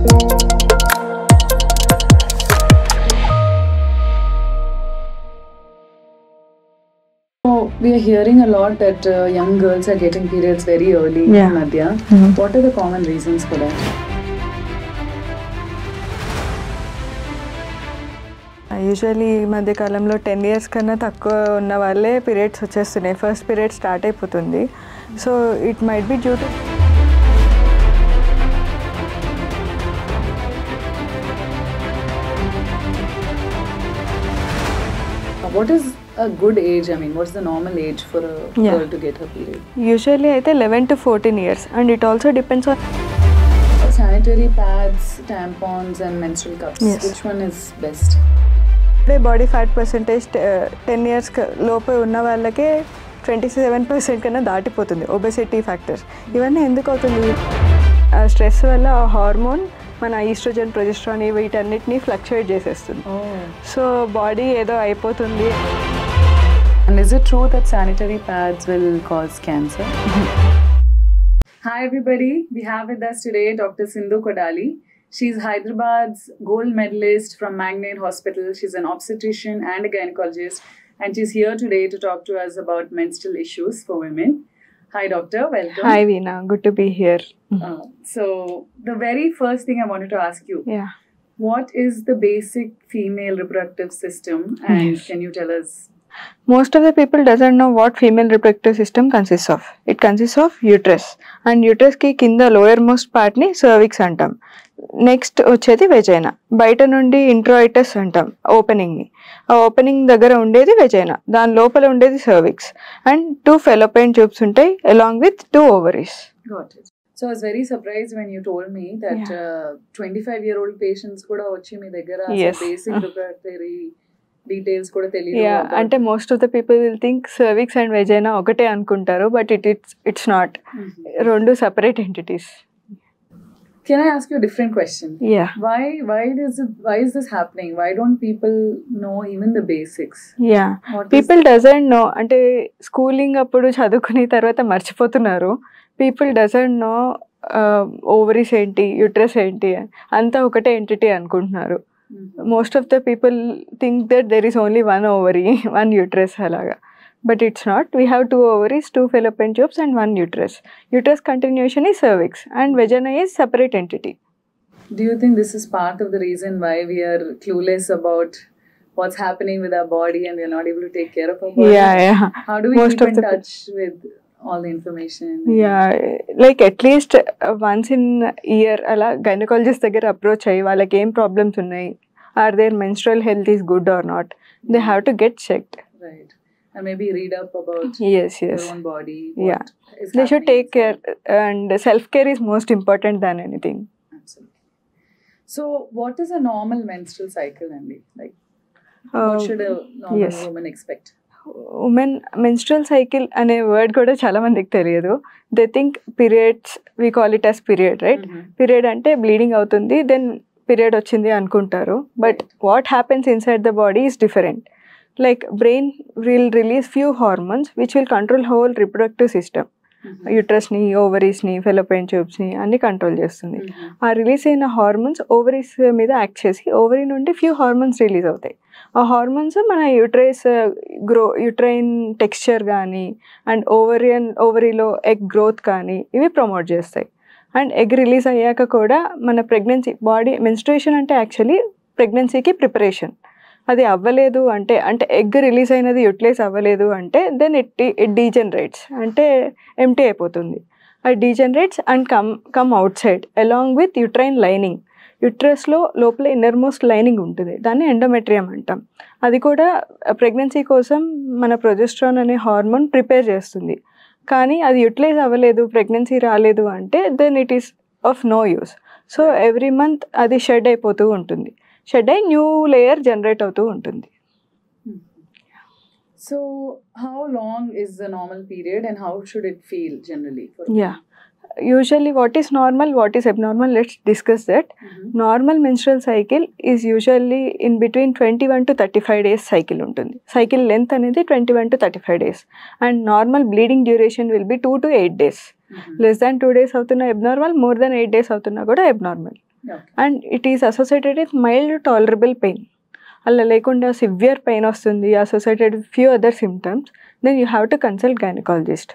So we are hearing a lot that young girls are getting periods very early in Madhya. What are the common reasons for that? Usually ఈ మధ్య కాలంలో 10 years కన్నా తక్కువ ఉన్న వాళ్ళే periods వచ్చేస్తున్నాయి. First period start అయిపోతుంది. So it might be due to What is a good age? I mean, what's the normal age for a girl to get her period? Usually అయితే 11 to 14 years and it also depends on sanitary pads, tampons and menstrual cups. Yes. Which one is best? Body fat percentage 10 years లోపే ఉన్న వాళ్ళకే 27% కన్నా దాటిపోతుంది. Obesity factors ఇవన్నీ ఎందుకు అవుతుంది? Stress వల్ల ఆ హార్మోన్ మన ఈస్ట్రోజన్, ప్రొజెస్ట్రాన్ వీటన్నిటిని ఫ్లక్చుయేట్ చేసేస్తుంది. సో బాడీ ఏదో అయిపోతుంది. And is it true that sanitary pads will cause cancer? Hi everybody, we have with us today Dr. Sindhu Kodali. She's Hyderabad's gold medalist from Magnet Hospital. She's an obstetrician and a gynecologist, and she's here today to talk to us about menstrual issues for women. Hi doctor, welcome. Hi Veena, good to be here. So the very first thing I wanted to ask you, what is the basic female reproductive system, and can you tell us? Most of the people doesn't know what female reproductive system consists of. It consists of uterus, and uterus ki kinda lower most part ni cervix antam. Next వచ్చేది vagina. బయట నుండి ఇంట్రాయిటస్ అంటాం opening ని. ఆ opening దగ్గర ఉండేది vagina, దాని లోపల ఉండేది సర్విక్స్ అండ్ 2 fallopian tubes ఉంటాయి along with 2 ovaries. Got it. So I was very surprised when you told me that 25-year-old patients కూడా వచ్చి మీ దగ్గర basic reproductive details కూడా తెలియదు. అంటే most of the people will think cervix and vagina ఒకటే అనుకుంటారు, but it's not. రెండు separate entities. Can I ask you a different question? Yeah. Why is this happening? Why don't people know even the basics? Yeah. People doesn't know. అంటే schooling అప్పుడు చదువుకునే తర్వాత మర్చిపోతున్నారు. People doesn't know ovaries ఏంటి, uterus ఏంటి, అంతా ఒకటే entity అనుకుంటున్నారు. Most of the people think that there is only one ovary, one uterus అలాగా. But it's not. We have 2 ovaries, 2 fallopian tubes and 1 uterus. Uterus continuation is cervix and vagina is separate entity. Do you think this is part of the reason why we are clueless about what's happening with our body and we are not able to take care of our body? Yeah. How do we keep in touch with all the information? Yeah, like at least once in a year అలా gynaecologist దగ్గర approach అయ్యి వాళ్ళకి ఏం problems ఉన్నాయి, are there menstrual health is good or not, they have to get checked. Right. And maybe read up about yes their own body. They should take care, and self-care is most important than anything. Absolutely. So what is a normal menstrual cycle, Andy? Like what should a normal woman expect? Women menstrual cycle అనే word కూడా చాలా మందికి తెలియదు. They think periods, we call it as period, right? Period అంటే bleeding అవుతుంది, then period వచ్చింది అనుకుంటారు. But what happens inside the body is different. Like brain will release few hormones which will control whole reproductive system. Uterus ని, ovaries ని, fallopian tubes ని అన్ని control చేస్తుంది. ఆ రిలీజ్ అయిన హార్మోన్స్ ఓవరీస్ మీద యాక్ట్ చేసి ఓవరీ నుండి ఫ్యూ హార్మోన్స్ రిలీజ్ అవుతాయి. ఆ హార్మోన్స్ మన యూట్రైన్ టెక్స్చర్ కానీ అండ్ ఓవరీలో ఎగ్ గ్రోత్ కానీ ఇవి ప్రమోట్ చేస్తాయి. అండ్ ఎగ్ రిలీజ్ అయ్యాక కూడా మన ప్రెగ్నెన్సీ బాడీ మెన్స్ట్రుయేషన్ అంటే యాక్చువల్లీ ప్రెగ్నెన్సీకి ప్రిపరేషన్. అది అవ్వలేదు అంటే ఎగ్ రిలీజ్ అయినది యూటిలైజ్ అవ్వలేదు అంటే దెన్ ఇట్ డీజనరేట్స్, అంటే ఎంటీ అయిపోతుంది. అది degenerates and come outside along with uterine lining. యూట్రస్లో లోపల ఇన్నర్ మోస్ట్ లైనింగ్ ఉంటుంది, దాన్ని ఎండోమెట్రియం అంటాం. అది కూడా ప్రెగ్నెన్సీ కోసం మన ప్రొజెస్ట్రాన్ అనే హార్మోన్ ప్రిపేర్ చేస్తుంది. కానీ అది యూటిలైజ్ అవ్వలేదు, ప్రెగ్నెన్సీ రాలేదు అంటే then it is of no use. So every month అది షెడ్ అయిపోతూ ఉంటుంది. షెడ్ అయి న్యూ లేయర్ జనరేట్ అవుతూ ఉంటుంది. So how long is the normal period and how should it feel generally? Usually what is normal, what is abnormal, let's discuss that. Normal menstrual cycle is usually in between 21 to 35 days cycle ఉంటుంది. Cycle length అనేది 21 to 35 days and normal bleeding duration will be 2 to 8 days. Less than 2 days అవుతున్న abnormal, more than 8 days అవుతున్నా కూడా abnormal. And it is associated with mild tolerable pain. అలా లేకుండా severe pain వస్తుంది associated with few other symptoms, then you have to consult gynaecologist.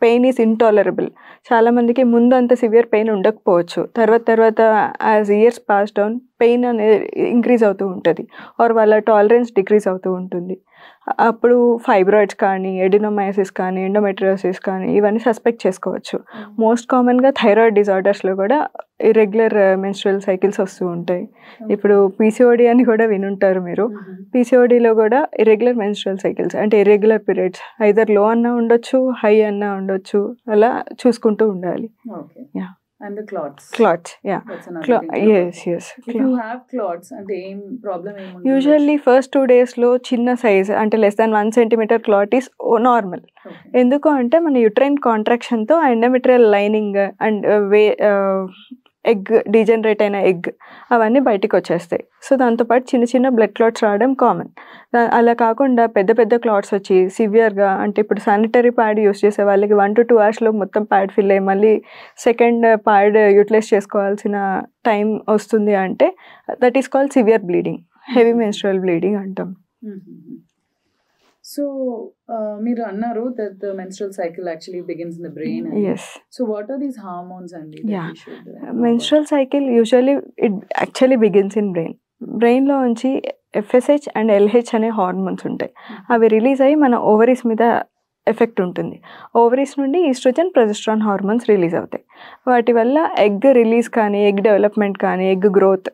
Pain is intolerable. చాలామందికి ముందు అంత severe pain ఉండకపోవచ్చు, తర్వాత as years pass down pain అనేది increase అవుతూ ఉంటుంది, ఆర్ వాళ్ళ టాలరెన్స్ డిక్రీజ్ అవుతూ ఉంటుంది. అప్పుడు ఫైబ్రాయిడ్స్ కానీ, ఎడినోమైసిస్ కానీ, ఎండోమెట్రియోసిస్ కానీ ఇవన్నీ సస్పెక్ట్ చేసుకోవచ్చు. మోస్ట్ కామన్గా థైరాయిడ్ డిజార్డర్స్లో కూడా ఇర్రెగ్యులర్ మెన్స్ట్రువల్ సైకిల్స్ వస్తూ ఉంటాయి. ఇప్పుడు పీసీఓడి అని కూడా వినుంటారు మీరు. పీసీఓడిలో కూడా ఇర్రెగ్యులర్ మెన్స్ట్రువల్ సైకిల్స్ అంటే ఇర్రెగ్యులర్ పీరియడ్స్ ఐదర్ లో అన్నా ఉండొచ్చు, హై అన్నా ఉండొచ్చు, అలా చూసుకుంటూ ఉండాలి. And the clots. Clots, yeah. That's another thing. Yes. If you have clots, అంటే ఏం ప్రాబ్లం ఏముంది? యూజువల్లీ ఫస్ట్ 2 daysలో చిన్న సైజ్ అంటే less than 1 centimeter clot is normal. ఎందుకు అంటే మన యూట్రైన్ కాంట్రాక్షన్తో endometrial lining and egg degenerate అయిన ఎగ్ అవన్నీ బయటికి వచ్చేస్తాయి. సో దాంతోపాటు చిన్న చిన్న బ్లడ్ క్లాట్స్ రావడం కామన్. అలా కాకుండా పెద్ద పెద్ద క్లాట్స్ వచ్చి సివియర్గా, అంటే ఇప్పుడు శానిటరీ ప్యాడ్ యూస్ చేసే వాళ్ళకి 1 to 2 hours మళ్ళీ ప్యాడ్ ఫిల్ అయ్యి మళ్ళీ సెకండ్ ప్యాడ్ యూటిలైజ్ చేసుకోవాల్సిన టైం వస్తుంది అంటే that is called severe bleeding, heavy menstrual bleeding అంటాం. So మీరు అన్నారు that the menstrual cycle actually begins in the brain. Yes. So what are these hormones and menstrual cycle usually it actually begins in brain. బ్రెయిన్లో నుంచి FSH and LH అనే hormones ఉంటాయి. అవి release అయ్యి మన ఓవరీస్ మీద ఎఫెక్ట్ ఉంటుంది. Ovaries నుండి ఈస్ట్రోజన్, ప్రొజెస్ట్రాన్ హార్మోన్స్ రిలీజ్ అవుతాయి. వాటి వల్ల ఎగ్ రిలీజ్ కానీ, ఎగ్ డెవలప్మెంట్ కానీ, ఎగ్ గ్రోత్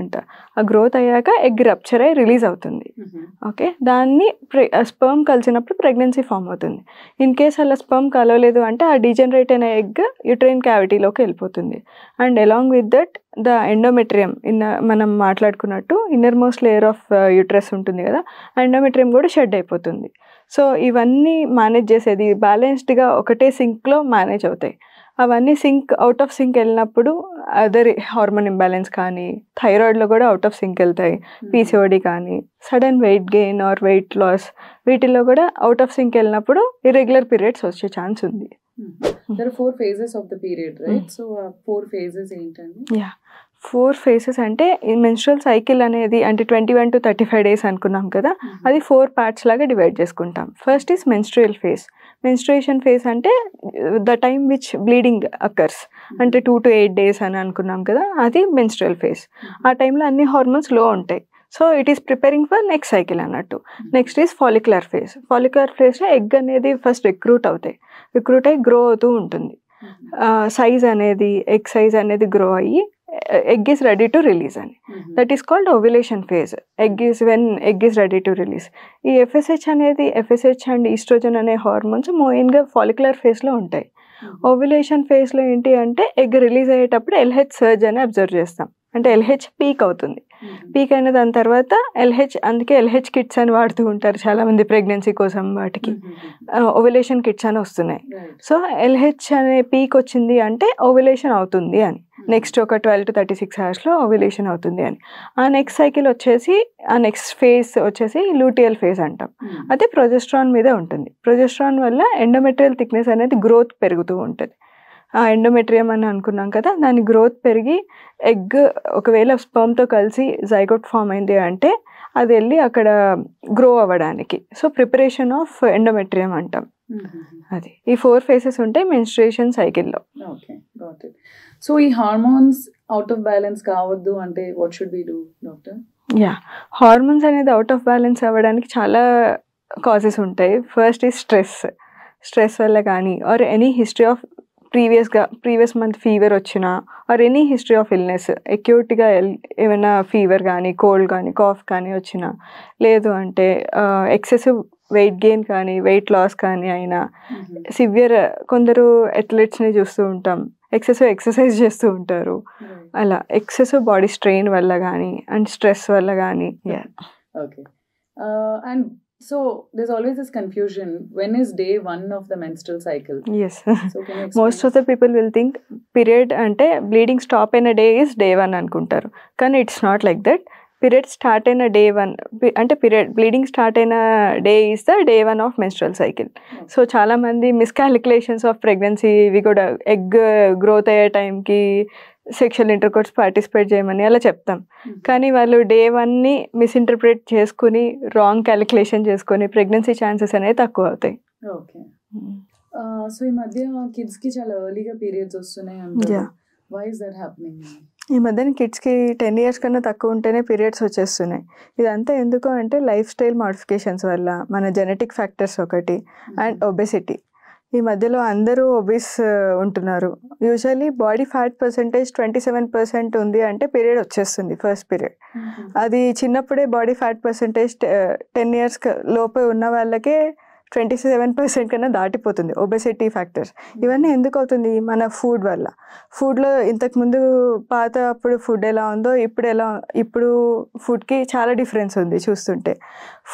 అంట, ఆ గ్రోత్ అయ్యాక ఎగ్ రప్చర్ అయ్యి రిలీజ్ అవుతుంది. ఓకే, దాన్ని స్పర్మ్ కలిసినప్పుడు ప్రెగ్నెన్సీ ఫామ్ అవుతుంది. ఇన్ కేస్ అలా స్పర్మ్ కలవలేదు అంటే ఆ డీజనరేట్ అయిన ఎగ్ యూట్రైన్ క్యావిటీలోకి వెళ్ళిపోతుంది. And along with that the endometrium మనం మాట్లాడుకున్నట్టు inner most layer of uterus ఉంటుంది కదా, ఎండోమెట్రియం కూడా షెడ్ అయిపోతుంది. సో ఇవన్నీ మేనేజ్ చేసేది బ్యాలెన్స్డ్గా ఒకటే సింక్లో మేనేజ్ అవుతాయి. అవన్నీ అవుట్ ఆఫ్ సింక్ వెళ్ళినప్పుడు అదర్ హార్మోన్ ఇంబ్యాలెన్స్ కానీ, థైరాయిడ్లో కూడా అవుట్ ఆఫ్ సింక్ వెళ్తాయి, పీసీఓడి కానీ, sudden weight gain or weight loss వీటిల్లో కూడా అవుట్ ఆఫ్ సింక్ వెళ్ళినప్పుడు ఇర్రెగ్యులర్ పీరియడ్స్ వచ్చే ఛాన్స్ ఉంది. There are 4 phases of the period, right? So 4 phases ఏంటండి? 4 phases అంటే ఈ మెన్స్ట్రువల్ సైకిల్ అనేది అంటే 21 to 35 days అనుకున్నాం కదా, అది 4 parts లాగా డివైడ్ చేసుకుంటాం. First is menstrual phase. Menstruation phase అంటే the time which bleeding occurs, అంటే 2 to 8 days అని అనుకున్నాం కదా, అది మెన్స్ట్రువల్ ఫేజ్. ఆ టైంలో అన్ని హార్మోన్స్ లో ఉంటాయి. So it is preparing for next cycle అన్నట్టు. Next is follicular phase. Follicular ఫేజ్లో ఎగ్ అనేది ఫస్ట్ రిక్రూట్ అయ్యి గ్రో అవుతూ ఉంటుంది. సైజ్ అనేది ఎగ్ సైజ్ అనేది గ్రో అయ్యి egg is ready to release అని, that is called ovulation phase. When egg is ready to release. ఈ FSH అండ్ ఈస్ట్రోజన్ అనే హార్మోన్స్ మెయిన్గా ఫాలిక్యులర్ ఫేజ్లో ఉంటాయి. ఓవ్యులేషన్ ఫేజ్లో ఏంటి అంటే ఎగ్ రిలీజ్ అయ్యేటప్పుడు LH సర్జ్ అని అబ్జర్వ్ చేస్తాం, అంటే LH పీక్ అవుతుంది. పీక్ అయిన దాని తర్వాత అందుకే LH కిట్స్ అని వాడుతూ ఉంటారు చాలామంది ప్రెగ్నెన్సీ కోసం, వాటికి ఓవ్యులేషన్ కిట్స్ అని వస్తున్నాయి. సో LH అనే పీక్ వచ్చింది అంటే ఓవ్యులేషన్ అవుతుంది అని, నెక్స్ట్ ఒక 12 to 36 hours ఓవ్యులేషన్ అవుతుంది అని. ఆ నెక్స్ట్ సైకిల్ వచ్చేసి ఆ నెక్స్ట్ ఫేజ్ వచ్చేసి లూటియల్ ఫేజ్ అంటాం. అదే ప్రొజెస్ట్రాన్ మీద ఉంటుంది. ప్రొజెస్ట్రాన్ వల్ల ఎండోమెట్రియల్ థిక్నెస్ అనేది గ్రోత్ పెరుగుతూ ఉంటుంది. ఆ ఎండోమెట్రియం అని అనుకున్నాం కదా, దాని గ్రోత్ పెరిగి ఎగ్ ఒకవేళ స్పర్మ్తో కలిసి జైగోట్ ఫామ్ అయింది అంటే అది వెళ్ళి అక్కడ గ్రో అవ్వడానికి, సో ప్రిపరేషన్ ఆఫ్ ఎండోమెట్రియం అంటాం. అది ఈ 4 phases ఉంటాయి మెన్స్ట్రుయేషన్ సైకిల్లో. Okay, got it. సో ఈ హార్మోన్స్ అవుట్ ఆఫ్ బ్యాలెన్స్ కావద్దు అంటే what should we do doctor? Hormones అనేది అవుట్ ఆఫ్ బ్యాలెన్స్ అవ్వడానికి చాలా కాజెస్ ఉంటాయి. ఫస్ట్ ఈ స్ట్రెస్ వల్ల కానీ, or any history of previous month fever వచ్చినా, or any history of illness, అక్యూట్గా ఏమైనా ఫీవర్ కానీ, కోల్డ్ కానీ, కాఫ్ కానీ వచ్చినా, లేదు అంటే ఎక్సెసివ్ వెయిట్ గెయిన్ కానీ, వెయిట్ లాస్ కానీ అయినా, సివియర్ కొందరు అథ్లెట్స్ని చూస్తూ ఉంటాం ఎక్సెసివ్ ఎక్సర్సైజ్ చేస్తూ ఉంటారు, అలా ఎక్సెసివ్ బాడీ స్ట్రెయిన్ వల్ల కానీ అండ్ స్ట్రెస్ వల్ల కానీ. Okay, and so there's always this confusion, when is day 1 of the menstrual cycle? Yes. So can you explain? Most of the people will think period ante bleeding stop in a day is day 1 anukuntaru, కానీ it's not like that. Period start అయిన day 1 అంటే bleeding start అయిన day is the day 1 of menstrual cycle. So చాలామంది మిస్కాలిక్యులేషన్స్ of pregnancy ఇవి కూడా egg growth అయ్యే టైంకి sexual intercourse participate చేయమని అలా చెప్తాం. కానీ వాళ్ళు డే 1ని మిస్ఇంటర్ప్రిట్ చేసుకుని రాంగ్ క్యాలిక్యులేషన్ చేసుకొని ప్రెగ్నెన్సీ ఛాన్సెస్ అనేవి తక్కువ అవుతాయి. ఓకే. సో ఈ మధ్య కిడ్స్కి చాలా ఎర్లీగా పీరియడ్స్ వస్తున్నాయి అంటారు. Why is that happening? ఈ మధ్యన కిడ్స్కి 10 years కన్నా తక్కువ ఉంటేనే పీరియడ్స్ వచ్చేస్తున్నాయి. ఇదంతా ఎందుకు అంటే లైఫ్ స్టైల్ మాడిఫికేషన్స్ వల్ల, మన జెనెటిక్ ఫ్యాక్టర్స్ ఒకటి, అండ్ ఒబెసిటీ. ఈ మధ్యలో అందరూ ఒబిస్ ఉంటున్నారు. యూజువల్లీ బాడీ ఫ్యాట్ పర్సెంటేజ్ 27% ఉంది అంటే పీరియడ్ వచ్చేస్తుంది ఫస్ట్ పీరియడ్. అది చిన్నప్పుడే బాడీ ఫ్యాట్ పర్సెంటేజ్ 10 years లోపే ఉన్న వాళ్ళకే 27% కన్నా దాటిపోతుంది ఒబెసిటీ ఫ్యాక్టర్స్. ఇవన్నీ ఎందుకు అవుతుంది? మన ఫుడ్ వల్ల. ఫుడ్లో ఇంతకుముందు పాత అప్పుడు ఫుడ్ ఎలా ఉందో ఇప్పుడు ఫుడ్కి చాలా డిఫరెన్స్ ఉంది చూస్తుంటే.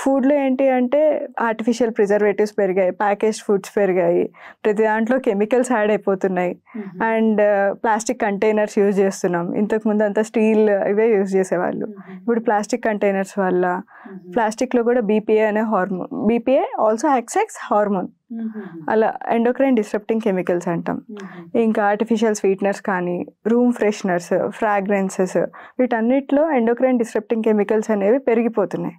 ఫుడ్లో ఏంటి అంటే ఆర్టిఫిషియల్ ప్రిజర్వేటివ్స్ పెరిగాయి, ప్యాకేజ్డ్ ఫుడ్స్ పెరిగాయి, ప్రతి దాంట్లో కెమికల్స్ యాడ్ అయిపోతున్నాయి, అండ్ ప్లాస్టిక్ కంటైనర్స్ యూజ్ చేస్తున్నాం. ఇంతకుముందు అంతా స్టీల్ ఇవే యూజ్ చేసేవాళ్ళు. ఇప్పుడు ప్లాస్టిక్ కంటైనర్స్ వల్ల ప్లాస్టిక్లో కూడా బీపీఏ అనే హార్మోన్, బీపీఏ ఆల్సో యాక్సెస్ హార్మోన్, అలా ఎండోక్రైన్ డిస్రప్టింగ్ కెమికల్స్ అంటాం. ఇంకా ఆర్టిఫిషియల్ స్వీట్నర్స్ కానీ, రూమ్ ఫ్రెషనర్స్, ఫ్రాగ్రెన్సెస్, వీటన్నిటిలో ఎండోక్రైన్ డిస్రప్టింగ్ కెమికల్స్ అనేవి పెరిగిపోతున్నాయి.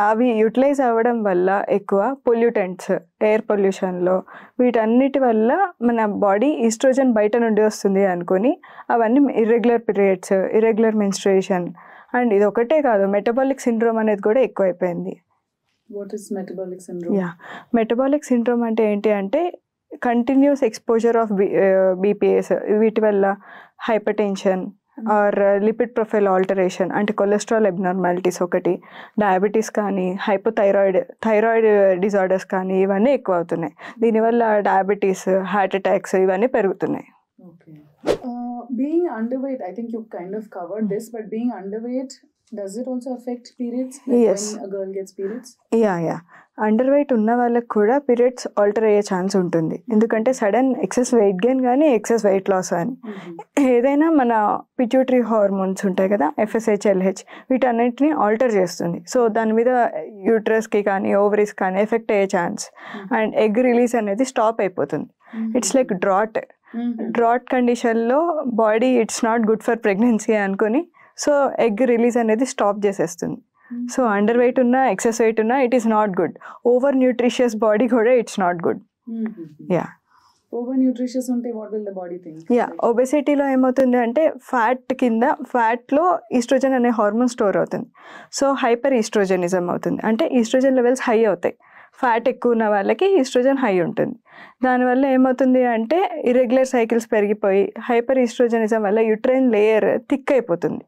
అవి యూటిలైజ్ అవ్వడం వల్ల ఎక్కువ పొల్యూటెంట్స్, ఎయిర్ పొల్యూషన్లో, వీటన్నిటి వల్ల మన బాడీ ఈస్ట్రోజన్ బయట నుండి వస్తుంది అనుకొని అవన్నీ irregular periods, irregular menstruation, and ఇది ఒకటే కాదు, మెటబాలిక్ సిండ్రోమ్ అనేది కూడా ఎక్కువైపోయింది. What is metabolic syndrome? Metabolic syndrome అంటే ఏంటి అంటే కంటిన్యూస్ ఎక్స్పోజర్ ఆఫ్ బీపీఏస్, వీటి వల్ల hyper tension are lipid profile alteration అంటే కొలెస్ట్రాల్ అబ్నార్మాలిటీస్ ఒకటి, డయాబెటీస్ కానీ, థైరాయిడ్ డిజార్డర్స్ కానీ ఇవన్నీ ఎక్కువ అవుతున్నాయి. దీనివల్ల డయాబెటీస్, హార్ట్ అటాక్స్ ఇవన్నీ పెరుగుతున్నాయి. Being underweight, I think you kind of covered this, but being underweight, does it also affect periods? Like Yes. when a girl gets periods? Yeah under weight ఉన్న వాళ్ళకి కూడా పీరియడ్స్ ఆల్టర్ అయ్యే chance ఉంటుంది. ఎందుకంటే sudden excess weight gain కానీ, excess weight loss కానీ, ఏదైనా మన పిట్యూటరీ హార్మోన్స్ ఉంటాయి కదా, FSH, LH, వీటన్నిటిని ఆల్టర్ చేస్తుంది. సో దాని మీద యూట్రస్కి కానీ, ఓవరీస్ కానీ ఎఫెక్ట్ అయ్యే ఛాన్స్, అండ్ ఎగ్ రిలీజ్ అనేది స్టాప్ అయిపోతుంది. ఇట్స్ లైక్ డ్రాట్ కండిషన్లో body it's not good for pregnancy అనుకొని సో ఎగ్ రిలీజ్ అనేది స్టాప్ చేసేస్తుంది. సో అండర్ వెయిట్ ఉన్నా, ఎక్సెస్ వెయిట్ ఉన్నా it is not good. Over nutritious body కూడా it's not good. Over nutritious ఉంటే what will the body think? ఒబెసిటీలో ఏమవుతుంది అంటే ఫ్యాట్లో ఈస్ట్రోజన్ అనే హార్మోన్ స్టోర్ అవుతుంది. సో హైపర్ ఈస్ట్రోజనిజం అవుతుంది, అంటే ఈస్ట్రోజన్ లెవెల్స్ హై అవుతాయి. ఫ్యాట్ ఎక్కువ ఉన్న వాళ్ళకి ఈస్ట్రోజన్ హై ఉంటుంది. దానివల్ల ఏమవుతుంది అంటే ఇర్రెగ్యులర్ సైకిల్స్ పెరిగిపోయి హైపర్ ఈస్ట్రోజనిజం వల్ల యూట్రైన్ లేయర్ థిక్ అయిపోతుంది.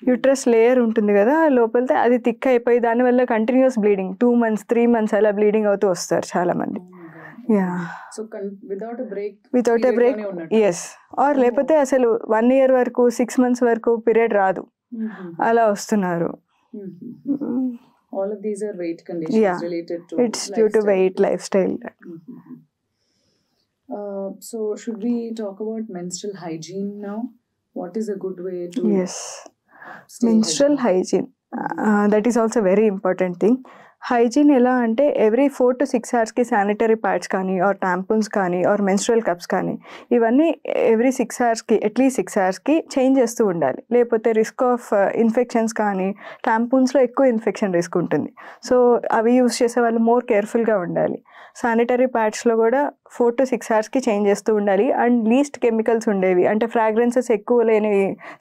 యూట్రస్ లేయర్ ఉంటుంది కదా లోపలితే, అది థిక్ అయిపోయి దానివల్ల కంటిన్యూస్ బ్లీడింగ్ 2 months 3 months అలా బ్లీడింగ్ అవుతూ వస్తారు చాలా మంది. Without a break, yes. Or లేకపోతే అసలు 1 year వరకు, 6 months వరకు పీరియడ్ రాదు, అలా వస్తున్నారు. All of these are weight conditions related to it's due to weight, lifestyle. So should we talk about menstrual hygiene now? What is a good way to menstrual hygiene? That is also very important thing. Hygiene ఎలా అంటే every 4 to 6 hours sanitary pads కానీ, are టాంపూన్స్ కానీ, are menstrual cups కానీ, ఇవన్నీ every 6 hours at least 6 hours change చేస్తూ ఉండాలి. లేకపోతే risk of infections కానీ, టాంపూన్స్లో ఎక్కువ ఇన్ఫెక్షన్ రిస్క్ ఉంటుంది. సో అవి యూస్ చేసే వాళ్ళు మోర్ కేర్ఫుల్గా ఉండాలి. శానిటరీ ప్యాడ్స్లో కూడా 4 to 6 hours చేంజ్ చేస్తూ ఉండాలి. అండ్ లీస్ట్ కెమికల్స్ ఉండేవి, అంటే ఫ్రాగ్రెన్సెస్ ఎక్కువ లేని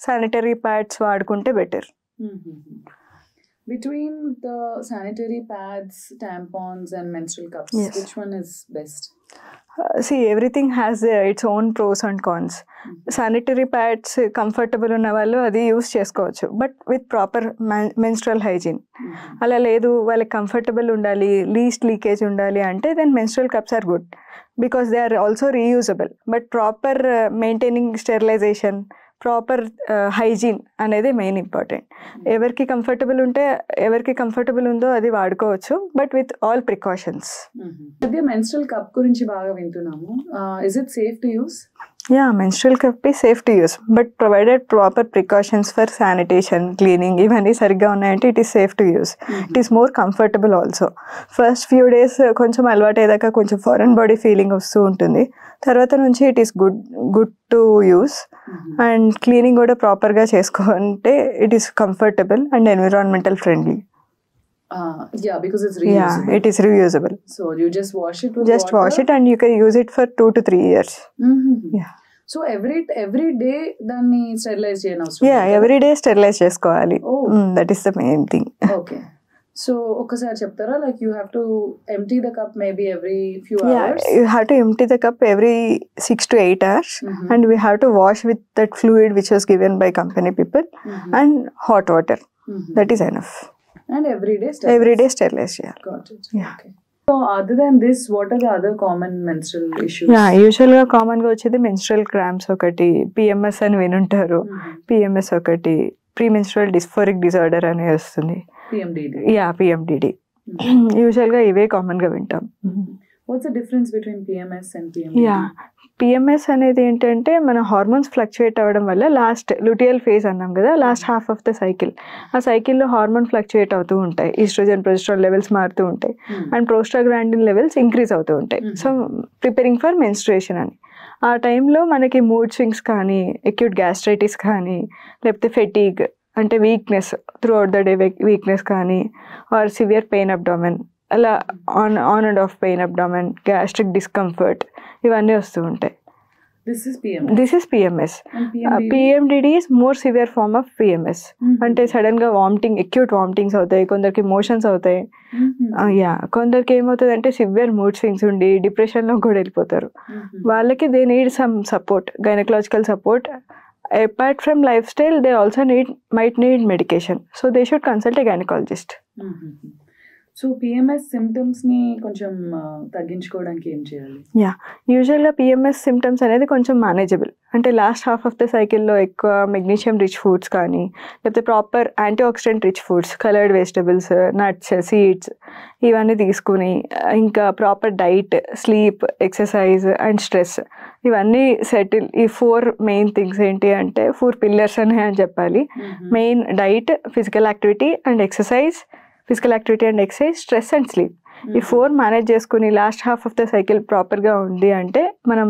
శానిటరీ ప్యాడ్స్ వాడుకుంటే better. Between the sanitary pads, tampons and menstrual cups, which one is best? See, everything has its own pros and cons. Sanitary pads comfortable ఉన్న వాళ్ళు అది యూస్ చేసుకోవచ్చు, but with proper menstrual hygiene. అలా లేదు, వాళ్ళకి comfortable ఉండాలి, least leakage ఉండాలి అంటే then menstrual cups are good because they are also reusable. But proper maintaining sterilisation, proper hygiene అనేది మెయిన్ ఇంపార్టెంట్. ఎవరికి కంఫర్టబుల్ ఉందో అది వాడుకోవచ్చు, but with all precautions. Menstrual cup గురించి బాగా వింటున్నాము. Is it safe to use? Yeah, menstrual cup is safe to use, but provided proper precautions for sanitation, cleaning, ఇవన్నీ సరిగ్గా ఉన్నాయంటే it is safe to use. It is more comfortable also. First few days కొంచెం అలవాటు అయ్యాక కొంచెం foreign body feeling వస్తూ ఉంటుంది. తర్వాత నుంచి it is good to use. And cleaning కూడా ప్రాపర్గా చేసుకుంటే it is comfortable and environmental friendly. Yeah, because it's reusable. Yeah, it is reusable. So you just wash it with Just water? wash it and you can use it for 2 to 3 years. Yeah. So every day దాన్ని sterilise చేయని అవసరం? Yeah, every day sterilize చేసుకోవాలి. That is the main thing. Okay. So ఒకసారి చెప్తారా, like you have to empty the cup maybe every few hours? Yeah, you have to empty the cup every 6 to 8 hours and we have to wash with that fluid which was given by company people and hot water. That is enough. And every day sterilize చేయాలి. Got it. Yeah. Okay. So other than this, what are the other common menstrual issues? Yeah, యూజువల్గా కామన్గా వచ్చేది menstrual cramps ఒకటి, PMS అని వినుంటారు. PMS ఒకటి, pre menstrual dysphoric disorder అని వస్తుంది. PMDD. Yeah, PMDD. యూజువల్గా ఇవే కామన్గా వింటాం. What's the difference between PMS and PMDD? Yeah, PMS అనేది ఏంటంటే మన హార్మోన్స్ ఫ్లక్చుయేట్ అవ్వడం వల్ల లాస్ట్ లుటియల్ ఫేజ్ అన్నాం కదా, last half of the cycle, ఆ సైకిల్లో హార్మోన్ ఫ్లక్చుయేట్ అవుతూ ఉంటాయి. ఈస్ట్రోజన్ ప్రొజెస్ట్రాన్ లెవెల్స్ మారుతూ ఉంటాయి అండ్ ప్రోస్టాగ్లాండిన్ లెవెల్స్ ఇంక్రీజ్ అవుతూ ఉంటాయి. సో ప్రిపేరింగ్ ఫర్ మెన్స్ట్రుయేషన్ అని. ఆ టైంలో మనకి మూడ్ స్వింగ్స్ కానీ, అక్యూట్ గ్యాస్ట్రైటిస్ కానీ, లేకపోతే ఫెటీగ్ అంటే weakness, through out the day weakness కానీ, ఆర్ సివియర్ పెయిన్ అబ్డామెన్, అలా on and of pain abdomen, gastric discomfort, ఇవన్నీ వస్తూ ఉంటాయి. This is PMS. And PMDD is more severe form of PMS. అంటే సడన్గా వామిటింగ్, అక్యూట్ వామిటింగ్స్ అవుతాయి, కొందరికి motions అవుతాయి. కొందరికి ఏమవుతుంది అంటే సివియర్ మూడ్ స్వింగ్స్ ఉండి డిప్రెషన్లో కూడా వెళ్ళిపోతారు. వాళ్ళకి they need some support, gynaecological support. Apart from lifestyle, they also might need medication. So they should consult a gynecologist. So PMS symptoms ని కొంచెం తగ్గించుకోవడానికి ఏం చేయాలి? యూజువల్గా పిఎంఎస్ సిమ్టమ్స్ అనేది కొంచెం మేనేజబుల్. అంటే లాస్ట్ హాఫ్ ఆఫ్ ద సైకిల్లో ఎక్కువ మెగ్నీషియం రిచ్ ఫుడ్స్ కానీ, లేకపోతే proper anti oxidant rich foods, coloured vegetables, nuts, seeds ఇవన్నీ తీసుకుని, ఇంకా proper diet, sleep, exercise and stress, ఇవన్నీ సెటిల్. ఈ 4 మెయిన్ థింగ్స్ ఏంటి అంటే 4 పిల్లర్స్ అని చెప్పాలి. Main diet, physical activity and exercise, stress and sleep. ఈ 4 మేనేజ్ చేసుకుని last half of the cycle ప్రాపర్గా ఉంది అంటే మనం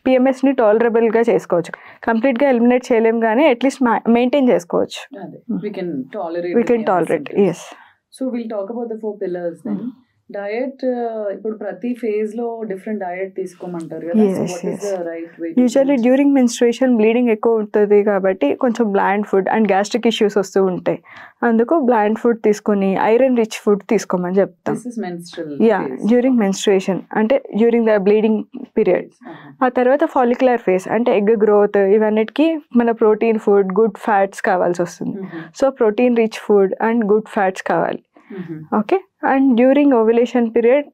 పిఎంఎస్ని టాలరబుల్గా చేసుకోవచ్చు. కంప్లీట్గా ఎలిమినేట్ చేయలేము కానీ అట్లీస్ట్ మెయింటైన్ చేసుకోవచ్చు. We can tolerate. Yes. So we'll talk about the 4 pillars then. Diet, ఇప్పుడు ప్రతి ఫేజ్ లో డిఫరెంట్ డయట్ తీసుకోమంటారు కదా. What is the right way? Usually during menstruation bleeding ఎక్కువ ఉంటుంది కాబట్టి కొంచెం bland food and gastric issues వస్తూ ఉంటాయి. అందుకు బ్లాండ్ ఫుడ్ తీసుకుని ఐరన్ రిచ్ ఫుడ్ తీసుకోమని చెప్తాం. డ్యూరింగ్ మెన్స్ట్రుయేషన్ అంటే డ్యూరింగ్ ద బ్లీడింగ్ పీరియడ్. ఆ తర్వాత ఫాలిక్యులర్ ఫేజ్ అంటే ఎగ్ గ్రోత్, ఇవన్నిటికీ మన ప్రోటీన్ ఫుడ్, గుడ్ ఫ్యాట్స్ కావాల్సి వస్తుంది. So protein rich food and good fats కావాలి. Okay. And during ovulation period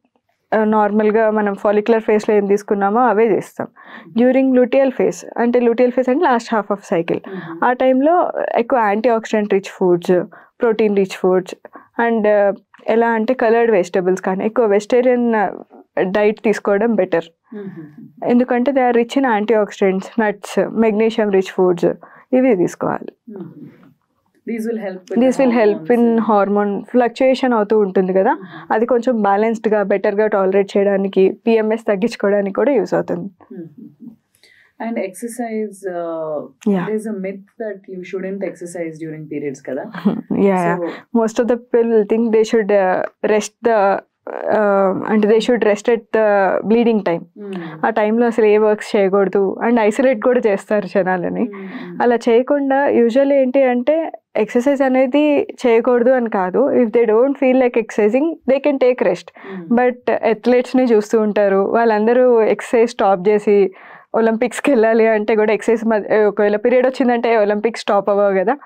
నార్మల్గా మనం ఫాలిక్యులర్ ఫేజ్లో ఏం తీసుకున్నామో అవే చేస్తాం. డ్యూరింగ్ లూటియల్ ఫేజ్ అంటే లాస్ట్ హాఫ్ ఆఫ్ సైకిల్, ఆ టైంలో ఎక్కువ anti oxidant rich foods, protein rich foods and ఎలా అంటే కలర్డ్ వెజిటబుల్స్ కానీ, ఎక్కువ వెజిటేరియన్ డైట్ తీసుకోవడం బెటర్. ఎందుకంటే they are rich in anti oxidants, nuts, magnesium rich foods, ఇవి తీసుకోవాలి. These will help in hormone fluctuation అవుతూ ఉంటుంది కదా, అది కొంచెం బ్యాలెన్స్డ్గా బెటర్గా టాలరేట్ చేయడానికి, పిఎంఎస్ తగ్గించుకోవడానికి కూడా యూస్ అవుతుంది. And exercise, there's a myth that you shouldn't exercise during periods kada. Most of the people think they should rest అంటే they should rest at the bleeding time. ఆ టైంలో అసలు ఏ వర్క్స్ చేయకూడదు and isolate కూడా చేస్తారు జనాలని. అలా చేయకుండా యూజువల్లీ ఏంటి అంటే ఎక్సర్సైజ్ అనేది చేయకూడదు అని కాదు. If they don't feel like exercising they can take rest. But అథ్లెట్స్ని చూస్తూ ఉంటారు, వాళ్ళందరూ ఎక్సర్సైజ్ స్టాప్ చేసి ఒలింపిక్స్కి వెళ్ళాలి అంటే కూడా ఎక్సర్సైజ్ ఒకవేళ పీరియడ్ వచ్చిందంటే ఒలింపిక్స్ స్టాప్ అవ్వవు కదా.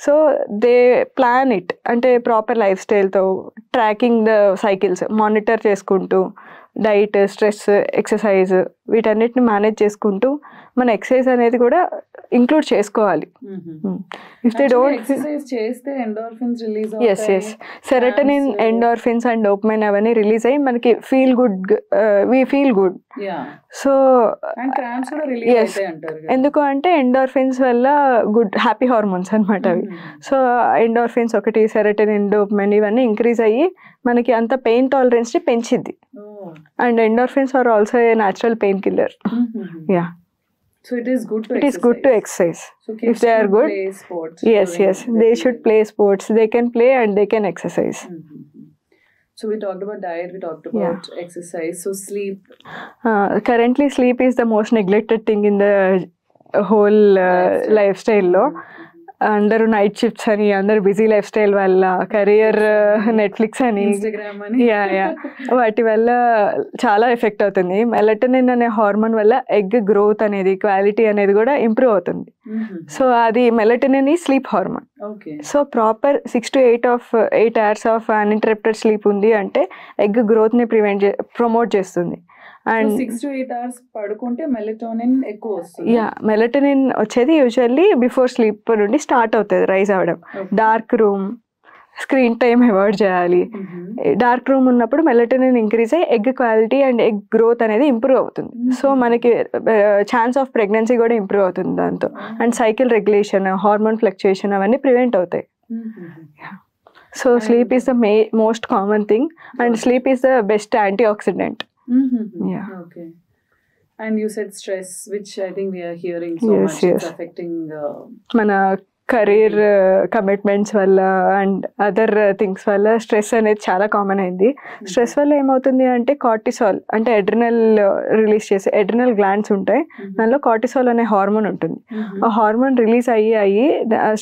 సో దే ప్లాన్ ఇట్ అంటే ప్రాపర్ లైఫ్ స్టైల్తో ట్రాకింగ్ ద సైకిల్స్ మానిటర్ చేసుకుంటూ, డైట్, స్ట్రెస్, ఎక్సర్సైజ్ వీటన్నిటిని మేనేజ్ చేసుకుంటూ మన ఎక్సర్సైజ్ అనేది కూడా ఇంక్లూడ్ చేసుకోవాలి. ఇఫ్ దే డోంట్ ఎక్సర్సైజ్ చేస్తే endorphins release S S serotonin, endorphins and dopamine అవన్నీ రిలీజ్ అయ్యి మనకి feel good, we feel good. So ఎందుకు అంటే ఎండోర్ఫిన్స్ వల్ల గుడ్ హ్యాపీ హార్మోన్స్ అనమాట అవి. సో ఎండోర్ఫిన్స్ ఒకటి, సెరటోనిన్, డోపమైన్ ఇవన్నీ ఇంక్రీజ్ అయ్యి మనకి అంత పెయిన్ టాలరెన్స్ ని పెంచిద్ది. And endorphins are also a natural painkiller. Yeah. So it is good to it exercise. Is good to exercise. So if they are good, play sports. Yes. They should play sports. They can play and they can exercise. So we talked about diet, we talked about exercise. So sleep. Currently sleep is the most neglected thing in the whole lifestyle lo. అందరూ night shifts అని, అందరూ busy life style వల్ల, career, Netflix అని, వాటి వల్ల చాలా effect అవుతుంది. Melatonin అనే హార్మోన్ వల్ల ఎగ్ గ్రోత్ అనేది, క్వాలిటీ అనేది కూడా ఇంప్రూవ్ అవుతుంది. సో అది మెలటోనిన్ ఈ sleep hormone. So proper 6 to 8 hours of uninterrupted sleep ఉంది అంటే ఎగ్ గ్రోత్ ని ప్రమోట్ చేస్తుంది. అండ్ 6 to 8 hours పడుకుంటే మెలటోనిన్ ఎక్కువ వస్తుంది. మెలటోనిన్ వచ్చేది యూజువల్లీ బిఫోర్ స్లీప్ నుండి స్టార్ట్ అవుతుంది రైజ్ అవ్వడం. Dark room, screen time avoid చేయాలి. డార్క్ రూమ్ ఉన్నప్పుడు మెలటోనిన్ ఇంక్రీజ్ అయ్యి egg quality and egg growth అనేది ఇంప్రూవ్ అవుతుంది. సో మనకి ఛాన్స్ ఆఫ్ ప్రెగ్నెన్సీ కూడా ఇంప్రూవ్ అవుతుంది దాంతో. And cycle regulation, hormone fluctuation అవన్నీ ప్రివెంట్ అవుతాయి. So sleep is the most common thing and sleep is the best anti oxidant. Okay. And you said stress, which I think we are hearing so much. It's affecting మన career commitments వల్ల and other things వల్ల stress అనేది చాలా common అయింది. Stress వల్ల ఏమవుతుంది అంటే cortisol అంటే అడ్రినల్ రిలీజ్ చేసే అడ్రినల్ గ్లాండ్స్ ఉంటాయి, దానిలో కార్టిసాల్ అనే హార్మోన్ ఉంటుంది. ఆ హార్మోన్ రిలీజ్ అయ్యి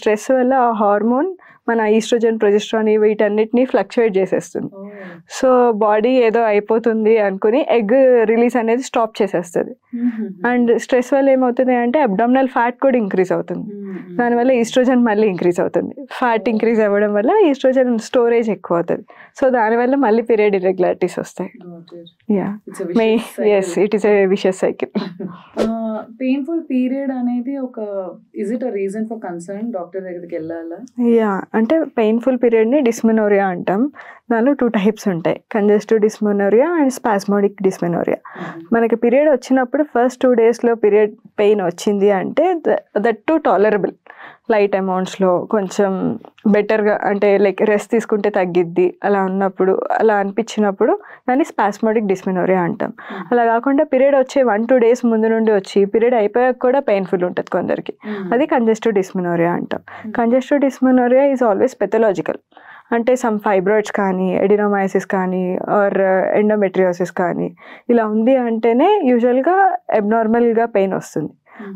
స్ట్రెస్ వల్ల ఆ హార్మోన్ మన ఈస్ట్రోజన్, ప్రొజెస్ట్రాన్ వీటన్నిటిని ఫ్లక్చువేట్ చేసేస్తుంది. సో బాడీ ఏదో అయిపోతుంది అనుకుని ఎగ్ రిలీజ్ అనేది స్టాప్ చేసేస్తుంది. అండ్ స్ట్రెస్ వల్ల ఏమవుతుంది అంటే అబ్డామినల్ ఫ్యాట్ కూడా ఇంక్రీజ్ అవుతుంది. దానివల్ల ఈస్ట్రోజన్ మళ్ళీ ఇంక్రీజ్ అవుతుంది. ఫ్యాట్ ఇంక్రీజ్ అవ్వడం వల్ల ఈస్ట్రోజన్ స్టోరేజ్ ఎక్కువ అవుతుంది. సో దానివల్ల మళ్ళీ పీరియడ్ ఇర్రెగ్యులారిటీస్ వస్తాయి. It is a vicious cycle. Painful period అనేది ఒక is it a reason for concern? Doctor దగ్గరికి వెళ్ళాలా? అంటే పెయిన్ఫుల్ పీరియడ్ని డిస్మెనోరియా అంటాం. దానిలో 2 types ఉంటాయి, congestive dysmenorrhoea and spasmodic dysmenorrhoea. మనకి పీరియడ్ వచ్చినప్పుడు ఫస్ట్ 2 daysలో పీరియడ్ పెయిన్ వచ్చింది అంటే దట్ టు టాలరబుల్, లైట్ అమౌంట్స్లో కొంచెం బెటర్గా అంటే లైక్ రెస్ట్ తీసుకుంటే తగ్గిద్ది అలా ఉన్నప్పుడు, అలా అనిపించినప్పుడు దాన్ని స్పాస్మోడిక్ డిస్మెనోరియా అంటాం. అలా కాకుండా పీరియడ్ వచ్చే 1-2 days ముందు నుండి వచ్చి పీరియడ్ అయిపోయాక కూడా పెయిన్ఫుల్ ఉంటుంది కొందరికి, అది కంజెస్టివ్ డిస్మెనోరియా అంటాం. Congestive dysmenorrhoea is always pathological. అంటే సమ్ ఫైబ్రాయిడ్స్ కానీ, ఎడినోమైసిస్ కానీ, ఆర్ ఎండోమెట్రియోసిస్ కానీ ఇలా ఉంది అంటేనే యూజువల్గా అబ్నార్మల్గా పెయిన్ వస్తుంది.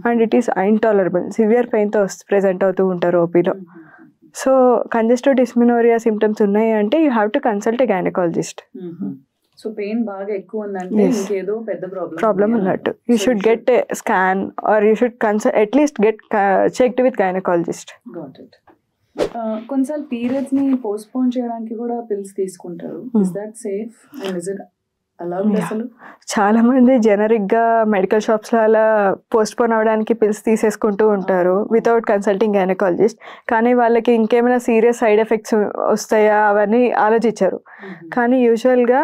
And it is intolerable, severe పెయిన్తో ప్రెజెంట్ అవుతూ ఉంటారు ఓపీలో. సో కంజెస్టివ్ డిస్మెనోరియా సిమ్టమ్స్ ఉన్నాయి అంటే you have to consult a gynaecologist. So pain బాగా ఎక్కువ ఉందంటే ఇంకేదో పెద్ద ప్రాబ్లం ఉన్నట్టు. You should get a scan or you should at least get checked with gynaecologist. కొన్నిసార్లు పీరియడ్స్ ని పోస్ట్పోన్ చేయడానికి కూడా పిల్స్ తీసుకుంటారు. Is that safe and is it allowed? అసలు చాలా మంది జనరిక్ గా మెడికల్ షాప్స్ లో అలా పోస్ట్పోన్ అవడానికి పిల్స్ తీసేసుకుంటూ ఉంటారు వితౌట్ కన్సల్టింగ్ గైనకాలజిస్ట్. కానీ వాళ్ళకి ఇంకేమైనా సీరియస్ సైడ్ ఎఫెక్ట్స్ వస్తాయా అవన్నీ ఆలోచించారు. కానీ యూజువల్గా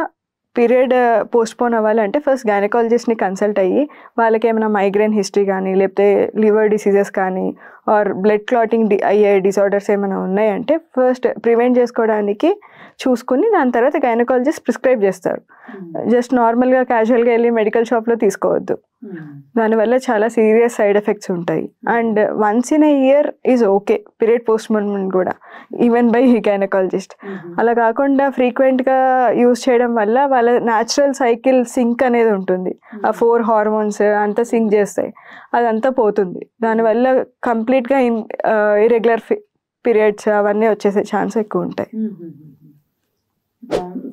పీరియడ్ పోస్ట్పోన్ అవ్వాలంటే ఫస్ట్ గైనకాలజిస్ట్ని కన్సల్ట్ అయ్యి వాళ్ళకి ఏమైనా మైగ్రేన్ హిస్టరీ కానీ, లేకపోతే లివర్ డిసీజెస్ కానీ, ఆర్ బ్లడ్ క్లాటింగ్ అయ్యే డిసార్డర్స్ ఏమైనా ఉన్నాయంటే ఫస్ట్ ప్రివెంట్ చేసుకోవడానికి చూసుకుని దాని తర్వాత గైనకాలజిస్ట్ ప్రిస్క్రైబ్ చేస్తారు. జస్ట్ నార్మల్గా క్యాజువల్గా వెళ్ళి మెడికల్ షాప్లో తీసుకోవద్దు, దానివల్ల చాలా సీరియస్ సైడ్ ఎఫెక్ట్స్ ఉంటాయి. And once in a year is okay period postponement కూడా, ఈవెన్ బై గైనకాలజిస్ట్. అలా కాకుండా ఫ్రీక్వెంట్గా యూజ్ చేయడం వల్ల వాళ్ళ న్యాచురల్ సైకిల్ సింక్ అనేది ఉంటుంది, ఆ 4 హార్మోన్స్ అంతా సింక్ చేస్తాయి, అదంతా పోతుంది. దానివల్ల కంప్లీట్గా ఇర్రెగ్యులర్ పీరియడ్స్ అవన్నీ వచ్చేసే ఛాన్స్ ఎక్కువ ఉంటాయి.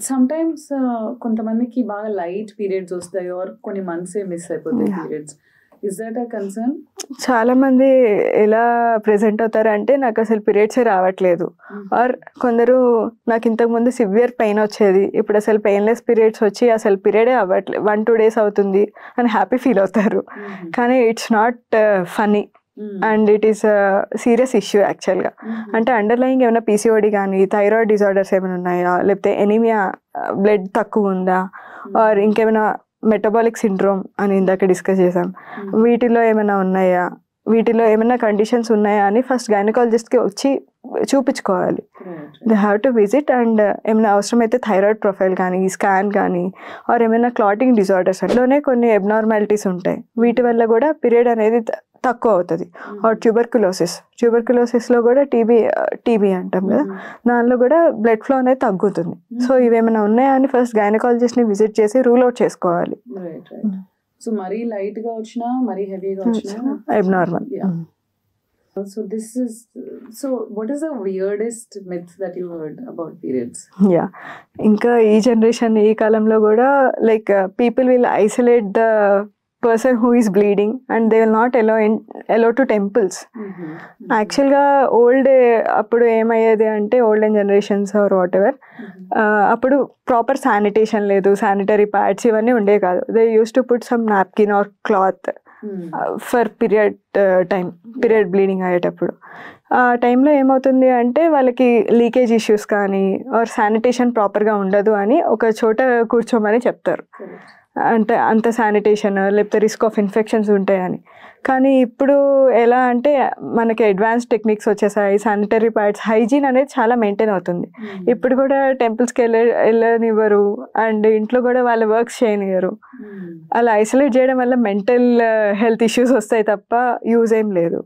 సమ్ టైమ్స్ కొంతమందికి బాగా లైట్ పీరియడ్స్ వస్తాయి ఆర్ కొన్ని మంత్స్ మిస్ అయిపోతాయి periods. Is that a concern? చాలా మంది ఎలా ప్రెజెంట్ అవుతారంటే నాకు అసలు పీరియడ్సే రావట్లేదు, ఆర్ కొందరు నాకు ఇంతకుముందు సివియర్ పెయిన్ వచ్చేది, ఇప్పుడు అసలు పెయిన్లెస్ పీరియడ్స్ వచ్చి అసలు పీరియడే అవ్వట్లేదు, 1-2 days అవుతుంది అని హ్యాపీ ఫీల్ అవుతారు. కానీ it's not funny. And it is serious issue యాక్చువల్గా. అంటే అండర్లయింగ్ ఏమైనా పీసీఓడి కానీ థైరాయిడ్ డిజార్డర్స్ ఏమైనా ఉన్నాయా, లేకపోతే ఎనీమియా బ్లడ్ తక్కువ ఉందా, ఆర్ ఇంకేమైనా మెటబాలిక్ సిండ్రోమ్ అని ఇందాక డిస్కస్ చేసాం, వీటిలో ఏమైనా ఉన్నాయా, వీటిలో ఏమైనా కండిషన్స్ ఉన్నాయా అని ఫస్ట్ గైనకాలజిస్ట్కి వచ్చి చూపించుకోవాలి. They have to visit. And ఏమైనా అవసరమైతే థైరాయిడ్ ప్రొఫైల్ కానీ స్కాన్ కానీ ఆర్ ఏమైనా క్లాటింగ్ డిజార్డర్స్ అట్లోనే కొన్ని అబ్నార్మాలిటీస్ ఉంటాయి, వీటి వల్ల కూడా పీరియడ్ అనేది తక్కువ అవుతుంది. ఆర్ ట్యూబర్కులోసిస్లో కూడా టీబీ అంటాం కదా, దానిలో కూడా బ్లడ్ ఫ్లో అనేది తగ్గుతుంది. సో ఇవేమైనా ఉన్నాయా అని ఫస్ట్ గైనకాలజిస్ట్ని విజిట్ చేసి రూల్ అవుట్ చేసుకోవాలి. సో మరీ లైట్ గా వచ్చినా మరీ హెవీగా వచ్చినా abnormal. So what is the weirdest myth that you heard about periods? Yeah, ఇంకా ఈ జనరేషన్ ఈ కాలంలో కూడా like people will isolate the person who is bleeding and they will not allow to temples. యాక్చువల్గా అప్పుడు ఏమయ్యేది అంటే olden generations or whatever, అప్పుడు ప్రాపర్ శానిటేషన్ లేదు, శానిటరీ ప్యాడ్స్ ఇవన్నీ ఉండే కాదు. They use to put some napkin or cloth for period bleeding అయ్యేటప్పుడు. ఆ టైంలో ఏమవుతుంది అంటే వాళ్ళకి లీకేజ్ ఇష్యూస్ కానీ ఆర్ శానిటేషన్ ప్రాపర్గా ఉండదు అని ఒక చోట కూర్చోమని చెప్తారు. అంటే అంత శానిటేషన్ లేకపోతే రిస్క్ ఆఫ్ ఇన్ఫెక్షన్స్ ఉంటాయని. కానీ ఇప్పుడు ఎలా అంటే మనకి అడ్వాన్స్ టెక్నిక్స్ వచ్చేసాయి, శానిటరీ ప్యాడ్స్, హైజీన్ అనేది చాలా మెయింటైన్ అవుతుంది. ఇప్పుడు కూడా టెంపుల్స్కి వెళ్ళనివ్వరు అండ్ ఇంట్లో కూడా వాళ్ళ వర్క్స్ చేయనివ్వరు. అలా ఐసోలేట్ చేయడం వల్ల మెంటల్ హెల్త్ ఇష్యూస్ వస్తాయి తప్ప యూజ్ ఏం లేదు.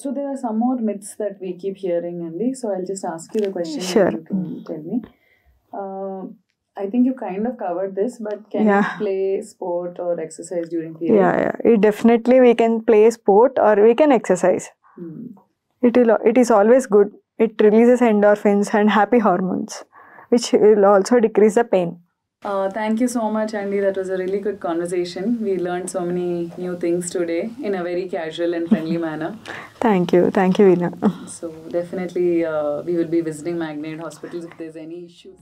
So there are some more myths that we keep hearing, Andy. So I'll just ask you the question. Sure. You can tell me. I think you kind of covered this, but can you play sport or exercise during period? Yeah. Definitely we can play sport or we can exercise. It is always good. It releases endorphins and happy hormones, which will also decrease the pain. Thank you so much, Andy. That was a really good conversation. We learned so many new things today in a very casual and friendly manner. Thank you, Veena. So definitely we will be visiting Magnet Hospitals if there's any issues.